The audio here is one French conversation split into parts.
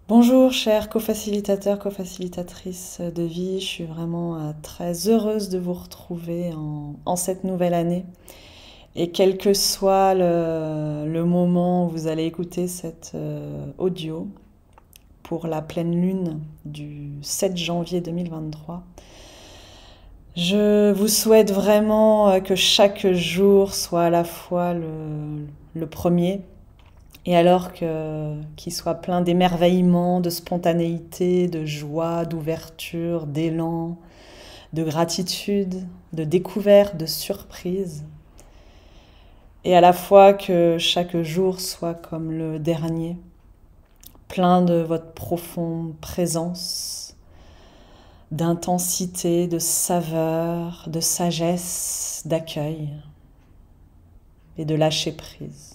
Bonjour chers co-facilitateurs, co-facilitatrices de vie, je suis vraiment très heureuse de vous retrouver en cette nouvelle année. Et quel que soit le moment où vous allez écouter cet audio pour la pleine lune du 7 janvier 2023, je vous souhaite vraiment que chaque jour soit à la fois le premier, et alors qu'il soit plein d'émerveillement, de spontanéité, de joie, d'ouverture, d'élan, de gratitude, de découverte, de surprise. Et à la fois que chaque jour soit comme le dernier, plein de votre profonde présence, d'intensité, de saveur, de sagesse, d'accueil et de lâcher prise.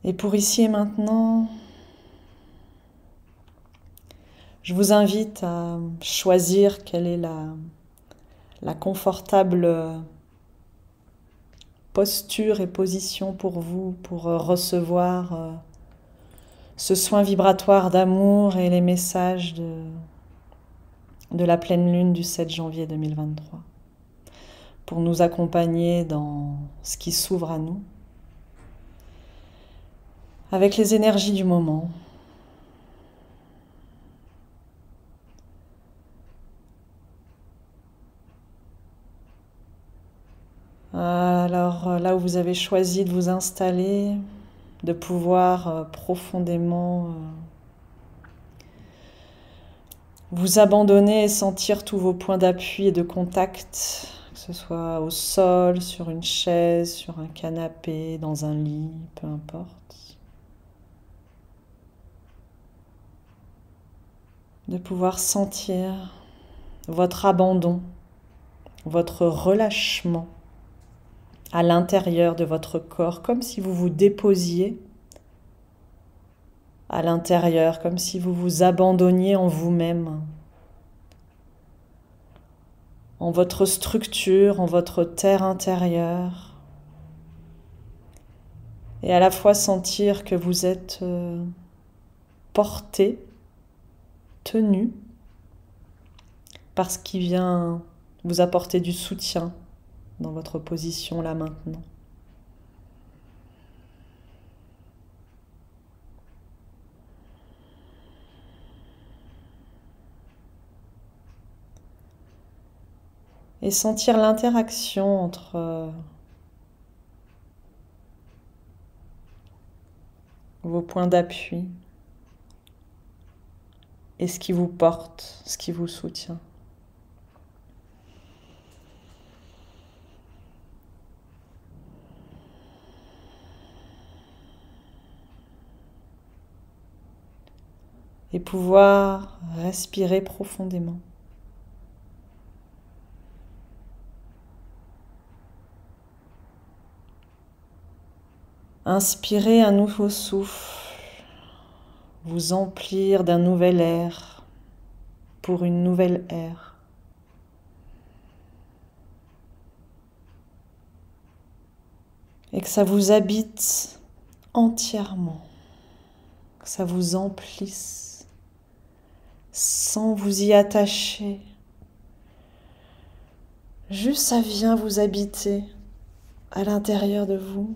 Et pour ici et maintenant, je vous invite à choisir quelle est la confortable posture et position pour vous, pour recevoir ce soin vibratoire d'amour et les messages de la pleine lune du 7 janvier 2023, pour nous accompagner dans ce qui s'ouvre à nous, avec les énergies du moment. Alors là où vous avez choisi de vous installer, de pouvoir profondément vous abandonner et sentir tous vos points d'appui et de contact, que ce soit au sol, sur une chaise, sur un canapé, dans un lit, peu importe. De pouvoir sentir votre abandon, votre relâchement à l'intérieur de votre corps, comme si vous vous déposiez à l'intérieur, comme si vous vous abandonniez en vous-même, en votre structure, en votre terre intérieure, et à la fois sentir que vous êtes porté, tenu, par ce qui vient vous apporter du soutien dans votre position là maintenant. Et sentir l'interaction entre vos points d'appui et ce qui vous porte, ce qui vous soutient. Et pouvoir respirer profondément. Inspirez un nouveau souffle, vous emplir d'un nouvel air pour une nouvelle ère. Et que ça vous habite entièrement, que ça vous emplisse sans vous y attacher. Juste ça vient vous habiter à l'intérieur de vous.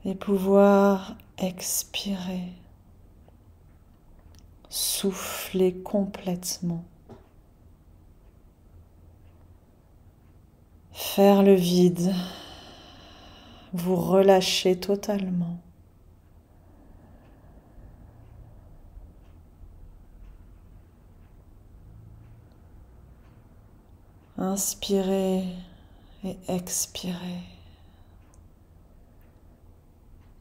Et pouvoir expirer, souffler complètement, faire le vide, vous relâcher totalement. Inspirez et expirez.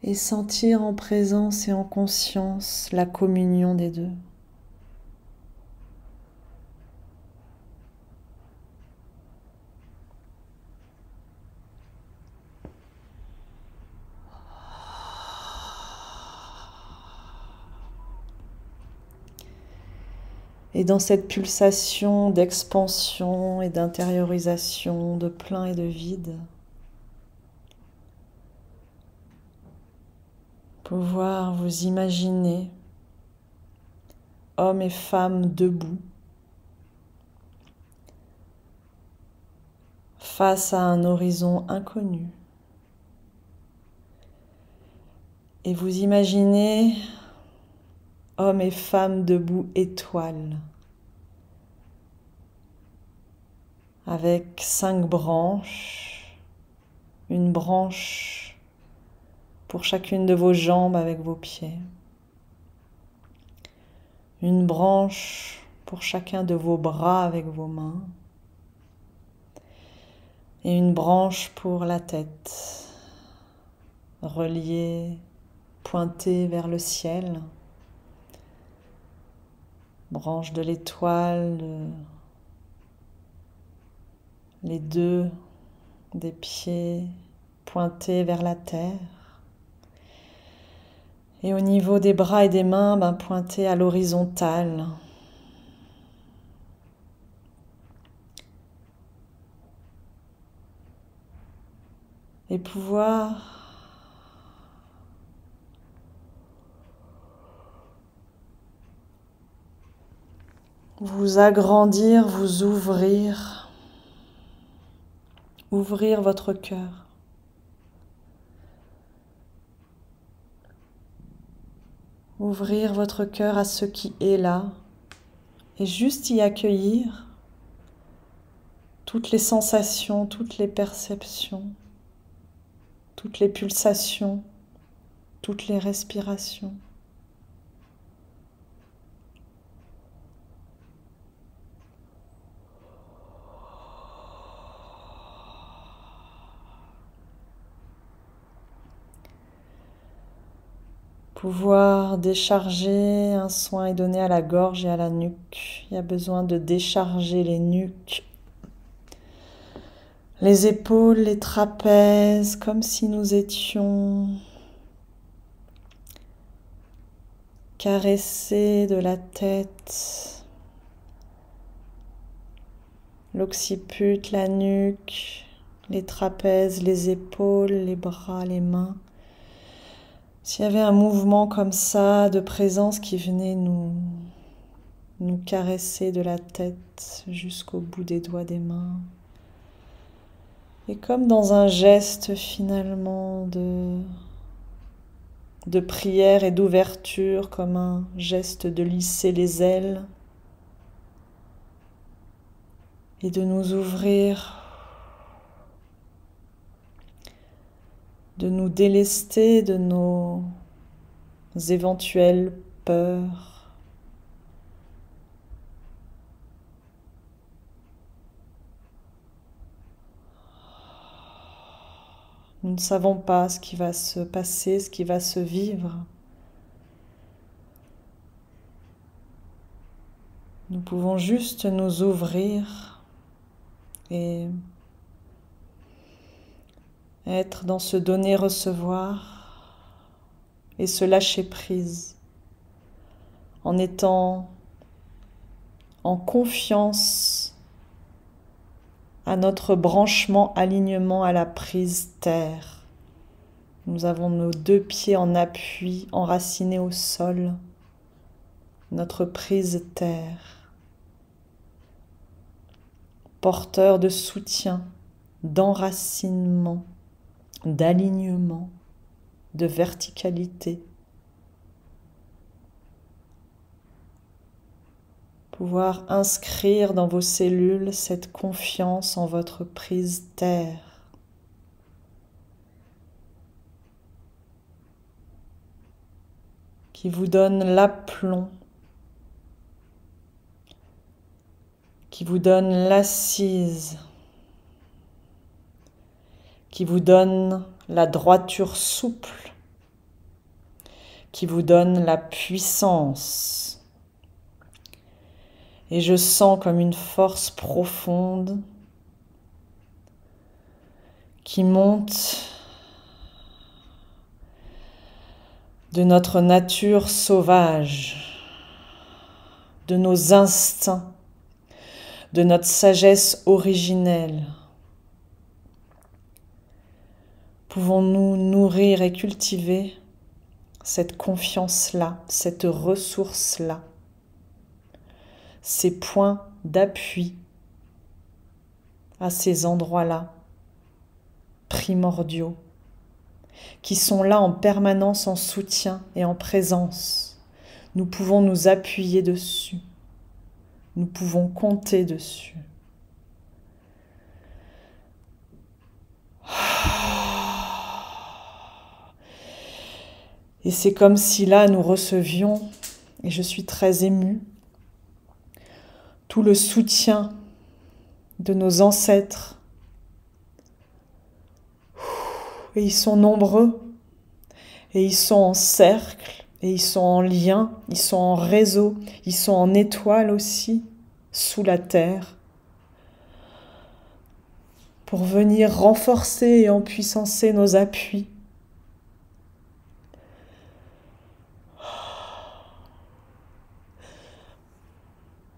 Et sentir en présence et en conscience la communion des deux. Et dans cette pulsation d'expansion et d'intériorisation, de plein et de vide, pouvoir vous imaginer hommes et femmes debout face à un horizon inconnu. Et vous imaginez hommes et femmes debout étoiles, avec 5 branches, une branche pour chacune de vos jambes avec vos pieds, une branche pour chacun de vos bras avec vos mains, et une branche pour la tête, reliée, pointée vers le ciel. Branche de l'étoile, les deux des pieds pointés vers la terre. Et au niveau des bras et des mains, pointés à l'horizontale. Et pouvoir vous agrandir, vous ouvrir votre cœur. Ouvrir votre cœur à ce qui est là et juste y accueillir toutes les sensations, toutes les perceptions, toutes les pulsations, toutes les respirations. Pouvoir décharger, un soin est donné à la gorge et à la nuque. Il y a besoin de décharger les nuques, les épaules, les trapèzes, comme si nous étions caressés de la tête, l'occiput, la nuque, les trapèzes, les épaules, les bras, les mains. S'il y avait un mouvement comme ça de présence qui venait nous caresser de la tête jusqu'au bout des doigts des mains. Et comme dans un geste finalement de prière et d'ouverture, comme un geste de lisser les ailes et de nous ouvrir, de nous délester de nos éventuelles peurs, nous ne savons pas ce qui va se passer, ce qui va se vivre. Nous pouvons juste nous ouvrir et être dans ce donner-recevoir et se lâcher prise en étant en confiance à notre branchement, alignement à la prise terre. Nous avons nos 2 pieds en appui, enracinés au sol, notre prise terre, porteur de soutien, d'enracinement, d'alignement, de verticalité. Pouvoir inscrire dans vos cellules cette confiance en votre prise terre. Qui vous donne l'aplomb, qui vous donne l'assise, qui vous donne la droiture souple, qui vous donne la puissance. Et je sens comme une force profonde qui monte de notre nature sauvage, de nos instincts, de notre sagesse originelle. Pouvons-nous nourrir et cultiver cette confiance-là, cette ressource-là, ces points d'appui à ces endroits-là primordiaux, qui sont là en permanence en soutien et en présence. Nous pouvons nous appuyer dessus. Nous pouvons compter dessus. Et c'est comme si là nous recevions, et je suis très émue, tout le soutien de nos ancêtres. Et ils sont nombreux, et ils sont en cercle, et ils sont en lien, ils sont en réseau, ils sont en étoile aussi, sous la terre, pour venir renforcer et empuissancer nos appuis.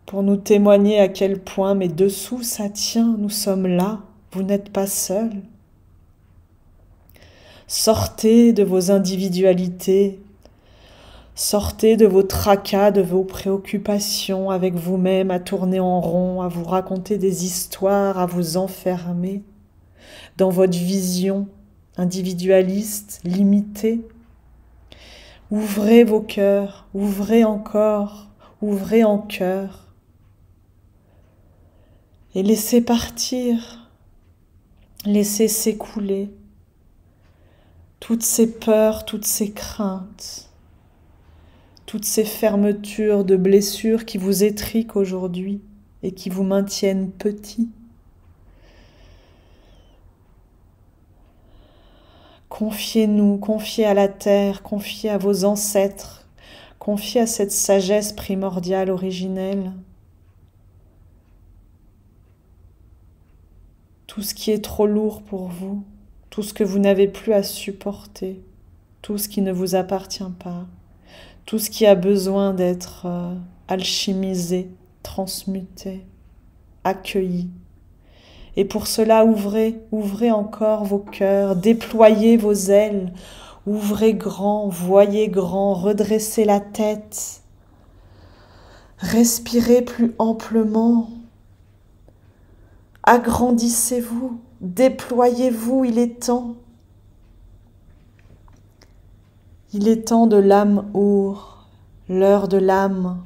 Pour nous témoigner à quel point, mais dessous ça tient, nous sommes là, vous n'êtes pas seuls. Sortez de vos individualités, sortez de vos tracas, de vos préoccupations avec vous-même, à tourner en rond, à vous raconter des histoires, à vous enfermer dans votre vision individualiste, limitée. Ouvrez vos cœurs, ouvrez encore, ouvrez en cœur. Et laissez partir, laissez s'écouler toutes ces peurs, toutes ces craintes, toutes ces fermetures de blessures qui vous étriquent aujourd'hui et qui vous maintiennent petits. Confiez-nous, confiez à la terre, confiez à vos ancêtres, confiez à cette sagesse primordiale originelle. Tout ce qui est trop lourd pour vous, tout ce que vous n'avez plus à supporter, tout ce qui ne vous appartient pas, tout ce qui a besoin d'être alchimisé, transmuté, accueilli. Et pour cela, ouvrez encore vos cœurs, déployez vos ailes, ouvrez grand, voyez grand, redressez la tête, respirez plus amplement. Agrandissez-vous, déployez-vous, il est temps. Il est temps de l'âme our, l'heure de l'âme,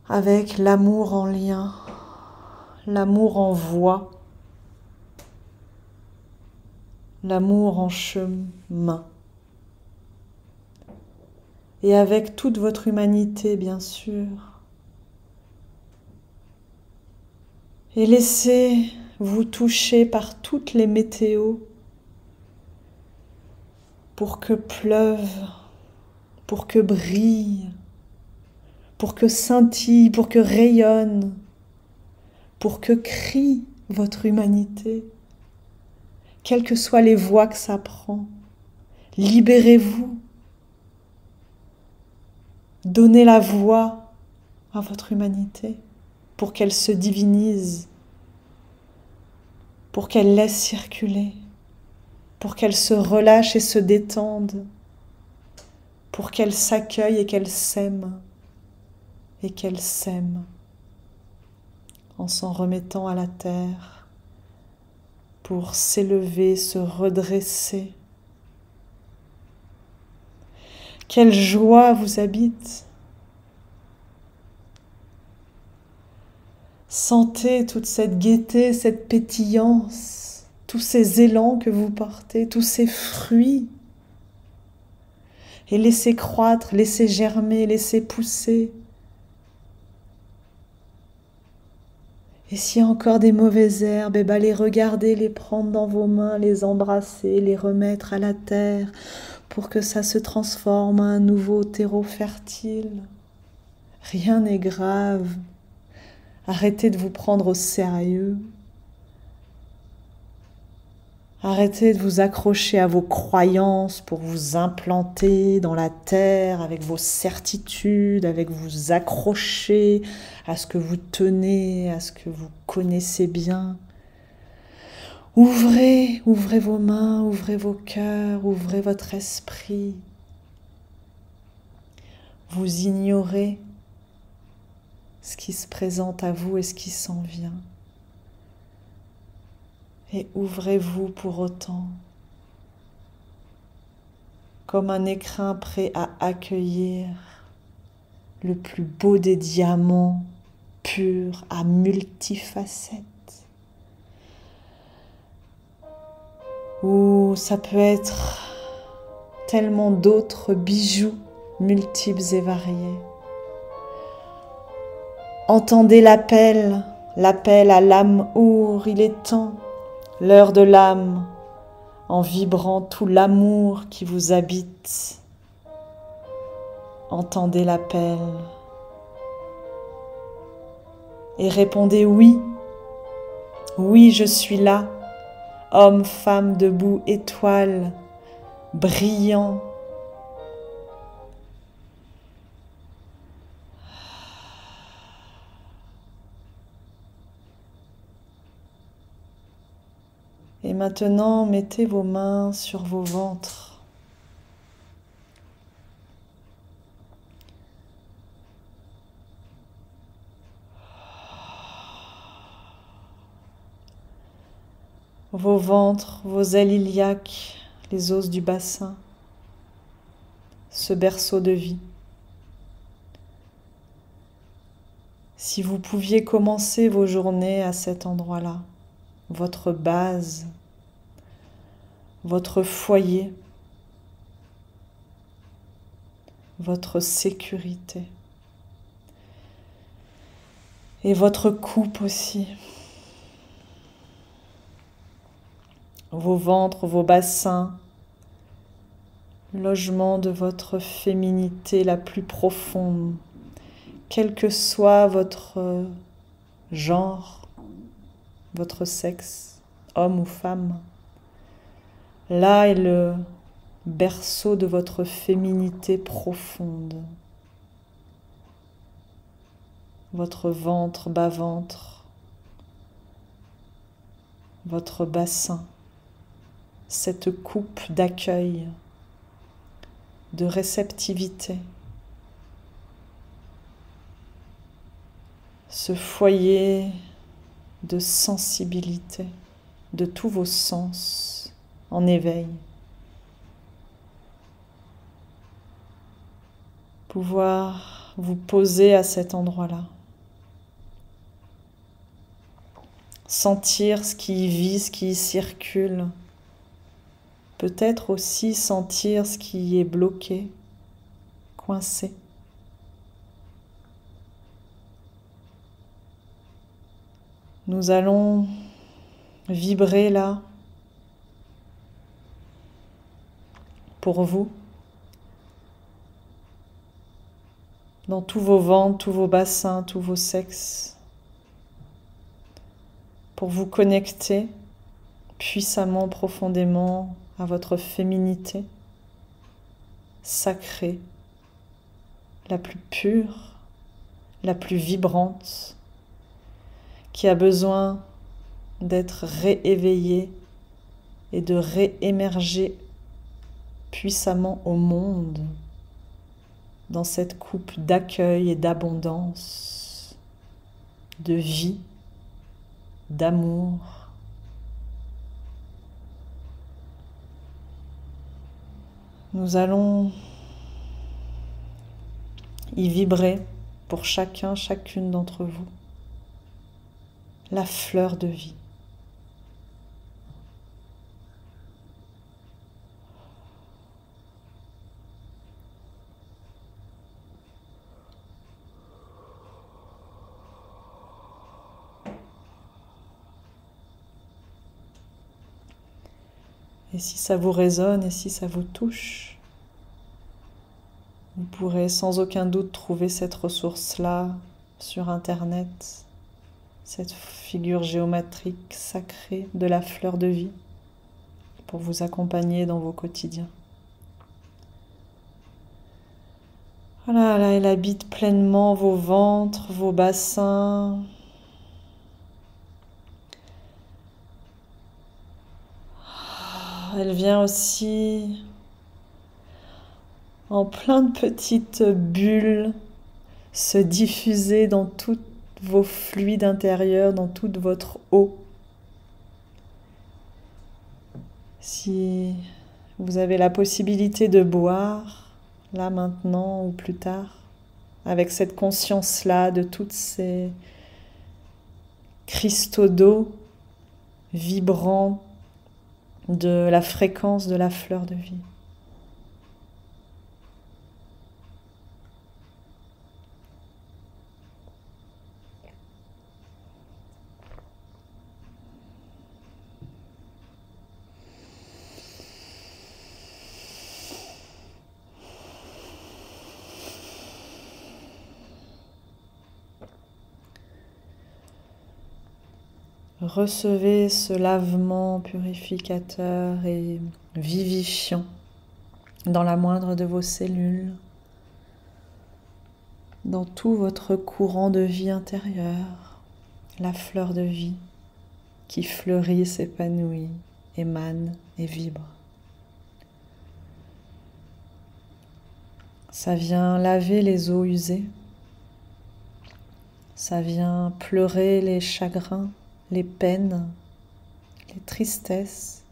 avec l'amour en lien, l'amour en voie, l'amour en chemin. Et avec toute votre humanité, bien sûr. Et laissez-vous toucher par toutes les météos pour que pleuve, pour que brille, pour que scintille, pour que rayonne, pour que crie votre humanité, quelles que soient les voies que ça prend. Libérez-vous, donnez la voix à votre humanité pour qu'elle se divinise, pour qu'elle laisse circuler, pour qu'elle se relâche et se détende, pour qu'elle s'accueille et qu'elle s'aime, en s'en remettant à la terre, pour s'élever, se redresser. Quelle joie vous habite! Sentez toute cette gaieté, cette pétillance, tous ces élans que vous portez, tous ces fruits. Et laissez croître, laissez germer, laissez pousser. Et s'il y a encore des mauvaises herbes, eh ben les regarder, les prendre dans vos mains, les embrasser, les remettre à la terre pour que ça se transforme en un nouveau terreau fertile. Rien n'est grave. Arrêtez de vous prendre au sérieux. Arrêtez de vous accrocher à vos croyances pour vous implanter dans la terre avec vos certitudes, avec vous accrocher à ce que vous tenez, à ce que vous connaissez bien. Ouvrez vos mains, ouvrez vos cœurs, ouvrez votre esprit. Vous ignorez ce qui se présente à vous et ce qui s'en vient. Et ouvrez-vous pour autant, comme un écrin prêt à accueillir le plus beau des diamants purs à multifacettes. Ou ça peut être tellement d'autres bijoux multiples et variés. Entendez l'appel à l'amour, il est temps. L'heure de l'âme, en vibrant tout l'amour qui vous habite. Entendez l'appel et répondez oui. Oui, je suis là, homme, femme, debout, étoile, brillant. Et maintenant, mettez vos mains sur vos ventres. Vos ventres, vos ailes iliaques, les os du bassin, ce berceau de vie. Si vous pouviez commencer vos journées à cet endroit-là, votre base, votre foyer, votre sécurité et votre coupe aussi. Vos ventres, vos bassins, logement de votre féminité la plus profonde, quel que soit votre genre, votre sexe, homme ou femme. Là est le berceau de votre féminité profonde. Votre ventre, bas-ventre, votre bassin, cette coupe d'accueil, de réceptivité, ce foyer de sensibilité, de tous vos sens en éveil. Pouvoir vous poser à cet endroit-là. Sentir ce qui y vit, ce qui y circule. Peut-être aussi sentir ce qui y est bloqué, coincé. Nous allons vibrer là pour vous, dans tous vos ventres, tous vos bassins, tous vos sexes, pour vous connecter puissamment, profondément à votre féminité sacrée, la plus pure, la plus vibrante, qui a besoin d'être rééveillée et de réémerger puissamment au monde dans cette coupe d'accueil et d'abondance, de vie, d'amour. Nous allons y vibrer pour chacun, chacune d'entre vous, la fleur de vie. Et si ça vous résonne et si ça vous touche, vous pourrez sans aucun doute trouver cette ressource-là sur Internet, cette figure géométrique sacrée de la fleur de vie. pour vous accompagner dans vos quotidiens. Voilà, là, elle habite pleinement vos ventres, vos bassins. Elle vient aussi en plein de petites bulles se diffuser dans tous vos fluides intérieurs, dans toute votre eau. Si vous avez la possibilité de boire, là maintenant ou plus tard, avec cette conscience-là de toutes ces cristaux d'eau vibrant de la fréquence de la fleur de vie. Recevez ce lavement purificateur et vivifiant dans la moindre de vos cellules, dans tout votre courant de vie intérieur, la fleur de vie qui fleurit, s'épanouit, émane et vibre. Ça vient laver les eaux usées, ça vient pleurer les chagrins, les peines, les tristesses.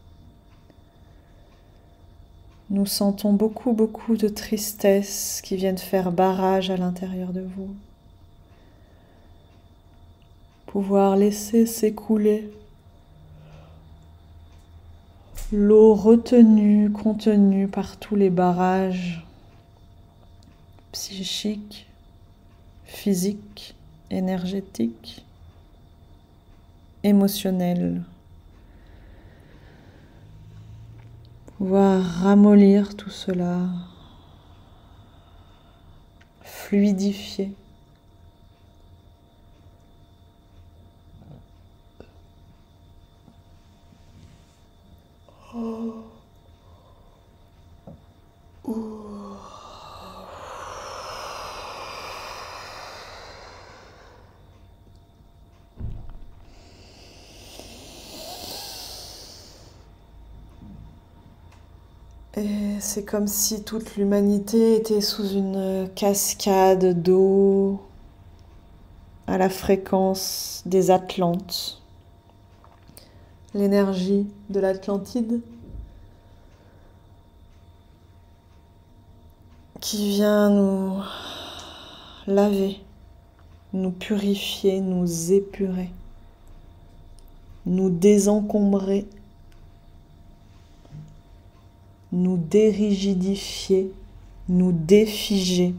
Nous sentons beaucoup de tristesse qui viennent faire barrage à l'intérieur de vous. Pouvoir laisser s'écouler l'eau retenue, contenue par tous les barrages psychiques, physiques, énergétiques, émotionnel, pouvoir ramollir tout cela, fluidifier. Et c'est comme si toute l'humanité était sous une cascade d'eau à la fréquence des Atlantes. L'énergie de l'Atlantide qui vient nous laver, nous purifier, nous épurer, nous désencombrer, nous dérigidifier, nous défiger.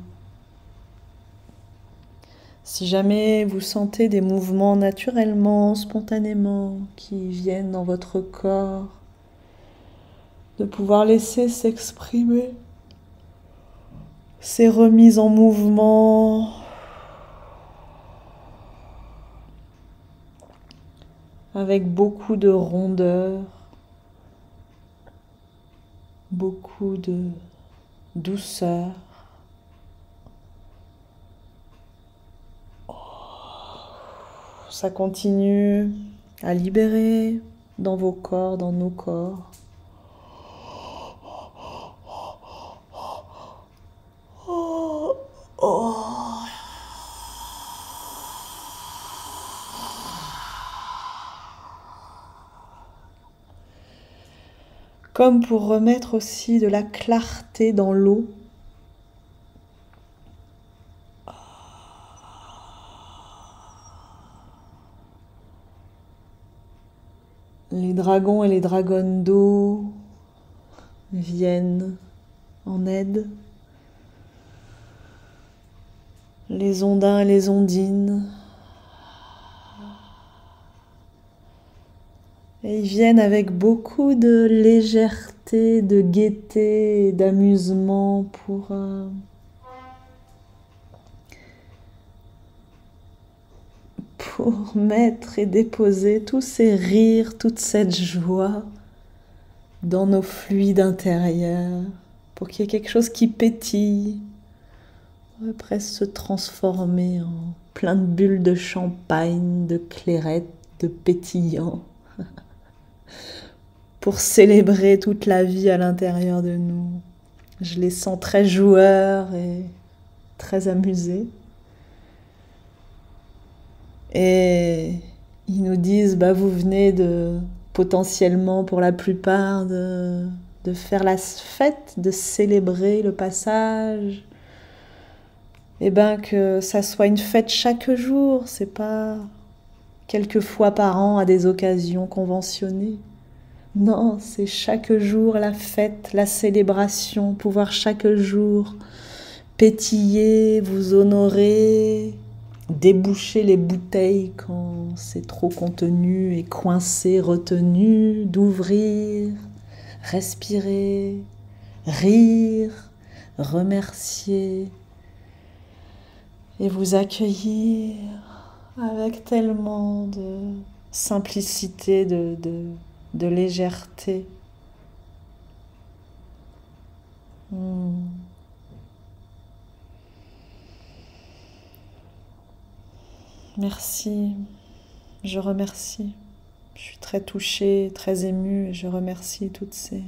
Si jamais vous sentez des mouvements naturellement, spontanément, qui viennent dans votre corps, de pouvoir laisser s'exprimer ces remises en mouvement, avec beaucoup de rondeur, beaucoup de douceur. Ça continue à libérer dans vos corps, dans nos corps. Comme pour remettre aussi de la clarté dans l'eau. Les dragons et les dragonnes d'eau viennent en aide. Les ondins et les ondines. Et ils viennent avec beaucoup de légèreté, de gaieté et d'amusement pour mettre et déposer tous ces rires, toute cette joie dans nos fluides intérieurs, pour qu'il y ait quelque chose qui pétille, on va presque se transformer en plein de bulles de champagne, de clairette, de pétillant, pour célébrer toute la vie à l'intérieur de nous. Je les sens très joueurs et très amusés. Et ils nous disent, vous venez potentiellement pour la plupart de faire la fête, de célébrer le passage. Et que ça soit une fête chaque jour, c'est pas quelques fois par an à des occasions conventionnées. Non, c'est chaque jour la fête, la célébration, pouvoir chaque jour pétiller, vous honorer, déboucher les bouteilles quand c'est trop contenu et coincé, retenu, d'ouvrir, respirer, rire, remercier et vous accueillir avec tellement de simplicité, de légèreté. Merci, je remercie. Je suis très touchée, très émue et je remercie toutes ces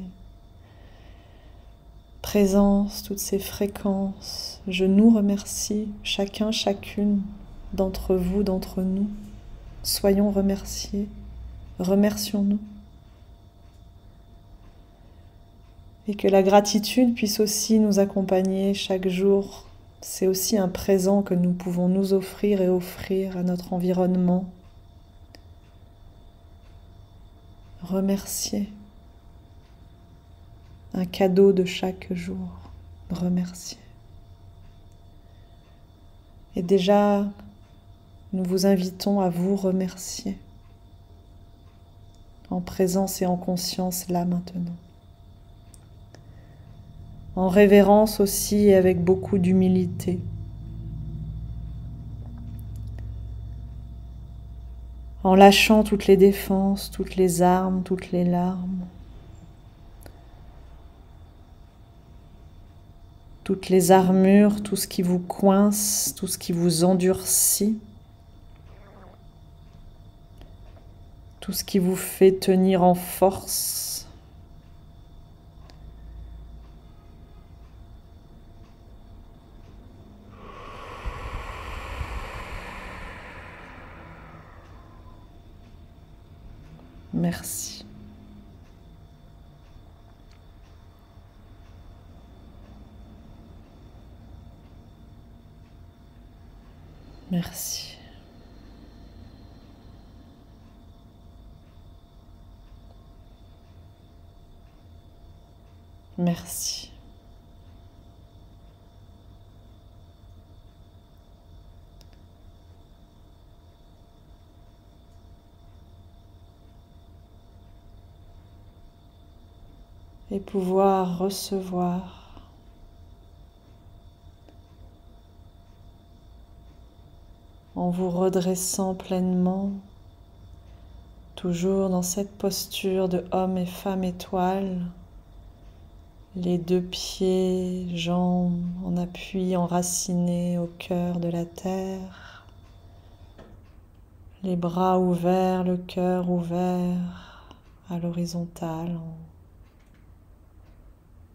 présences, toutes ces fréquences. Je nous remercie, chacun, chacune d'entre vous, d'entre nous. Soyons remerciés, remercions-nous. Et que la gratitude puisse aussi nous accompagner chaque jour. C'est aussi un présent que nous pouvons nous offrir et offrir à notre environnement. Remercier. Un cadeau de chaque jour. Remercier. Et déjà, nous vous invitons à vous remercier. En présence et en conscience, là maintenant. En révérence aussi et avec beaucoup d'humilité. En lâchant toutes les défenses, toutes les armes, toutes les larmes, toutes les armures, tout ce qui vous coince, tout ce qui vous endurcit, tout ce qui vous fait tenir en force. Merci. Merci. Merci. Et pouvoir recevoir en vous redressant pleinement, toujours dans cette posture de homme et femme étoile, les deux pieds, jambes en appui, enracinés au cœur de la terre, les bras ouverts, le cœur ouvert à l'horizontale,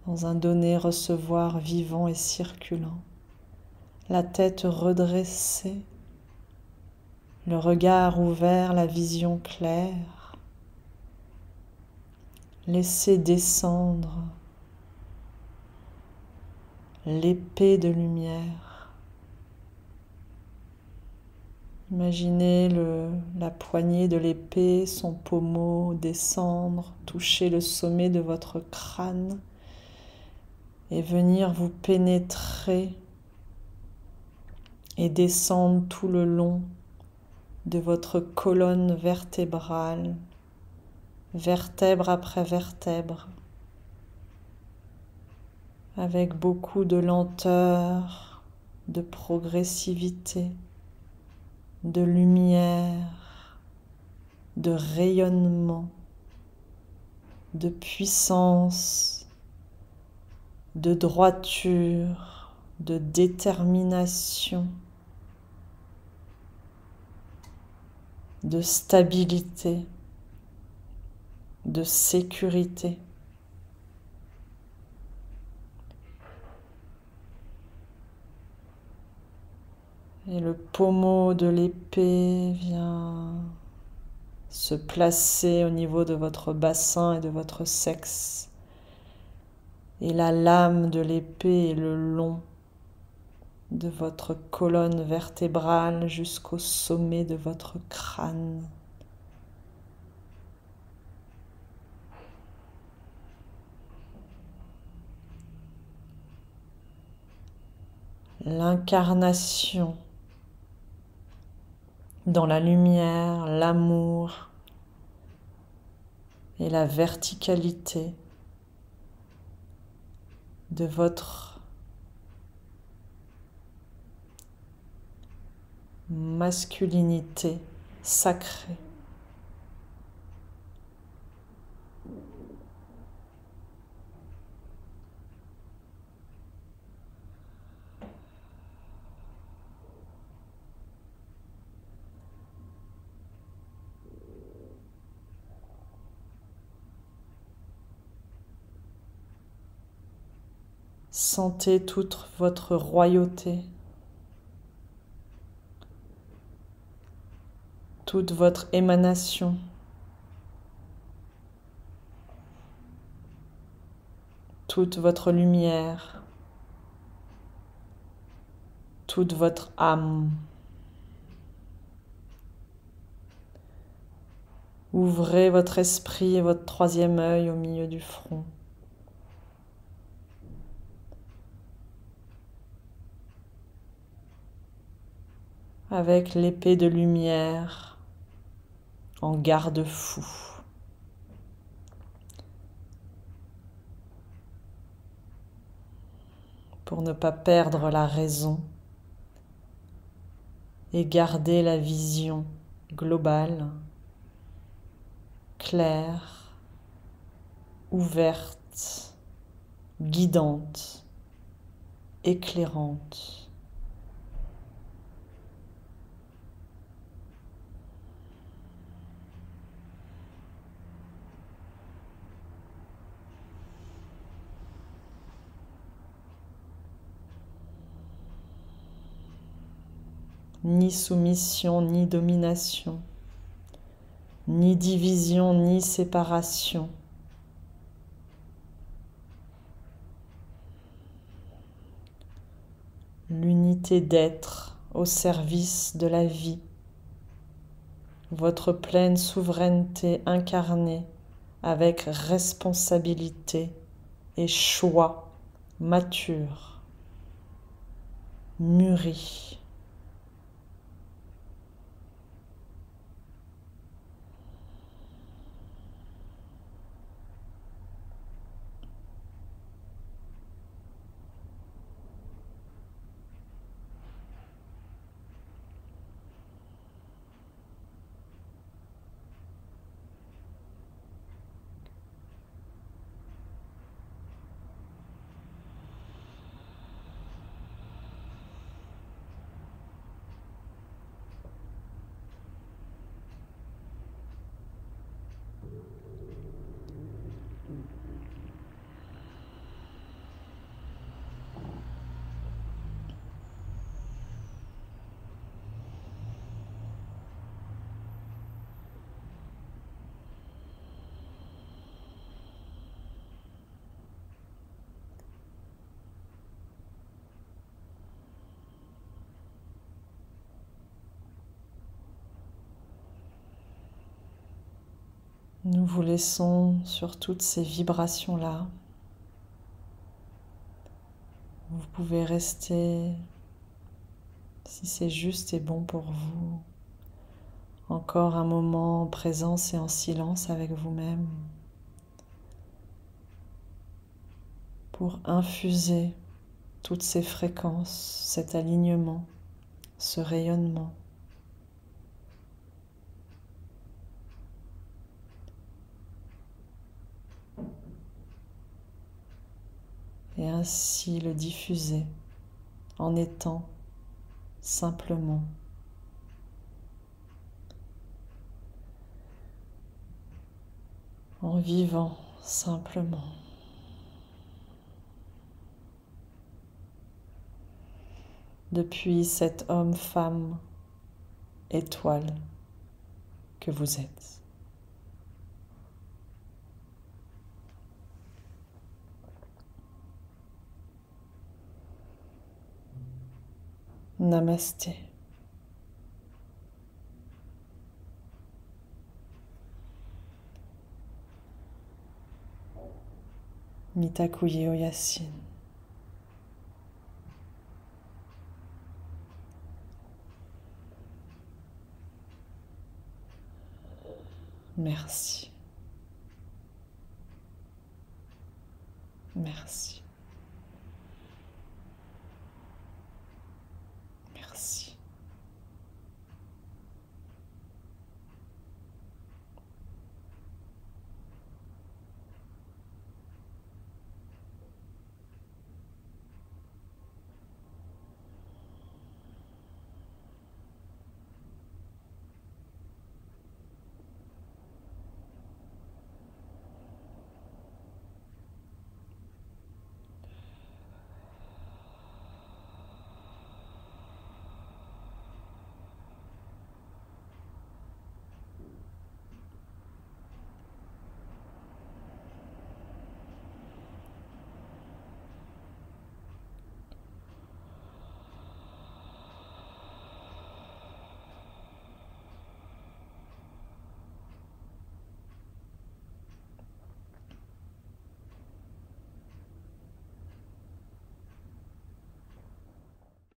dans un donner-recevoir vivant et circulant, la tête redressée, le regard ouvert, la vision claire. Laissez descendre l'épée de lumière. Imaginez la poignée de l'épée, son pommeau descendre, toucher le sommet de votre crâne et venir vous pénétrer et descendre tout le long de votre colonne vertébrale, vertèbre après vertèbre, avec beaucoup de lenteur, de progressivité, de lumière, de rayonnement. de puissance, de droiture, de détermination, de stabilité, de sécurité. Et le pommeau de l'épée vient se placer au niveau de votre bassin et de votre sexe. Et la lame de l'épée est le long de votre colonne vertébrale jusqu'au sommet de votre crâne. L'incarnation dans la lumière, l'amour et la verticalité de votre masculinité sacrée. Sentez toute votre royauté, toute votre émanation, toute votre lumière, toute votre âme. Ouvrez votre esprit et votre troisième œil au milieu du front. Avec l'épée de lumière en garde-fou. Pour ne pas perdre la raison et garder la vision globale, claire, ouverte, guidante, éclairante. Ni soumission, ni domination, ni division, ni séparation. L'unité d'être au service de la vie, votre pleine souveraineté incarnée avec responsabilité et choix mature, mûri. Nous vous laissons sur toutes ces vibrations-là. Vous pouvez rester, si c'est juste et bon pour vous, encore un moment en présence et en silence avec vous-même pour infuser toutes ces fréquences, cet alignement, ce rayonnement. et ainsi le diffuser en étant simplement, en vivant simplement. Depuis cet homme, femme, étoile que vous êtes. Namasté. Mitakuye Oyasin. Merci. Merci.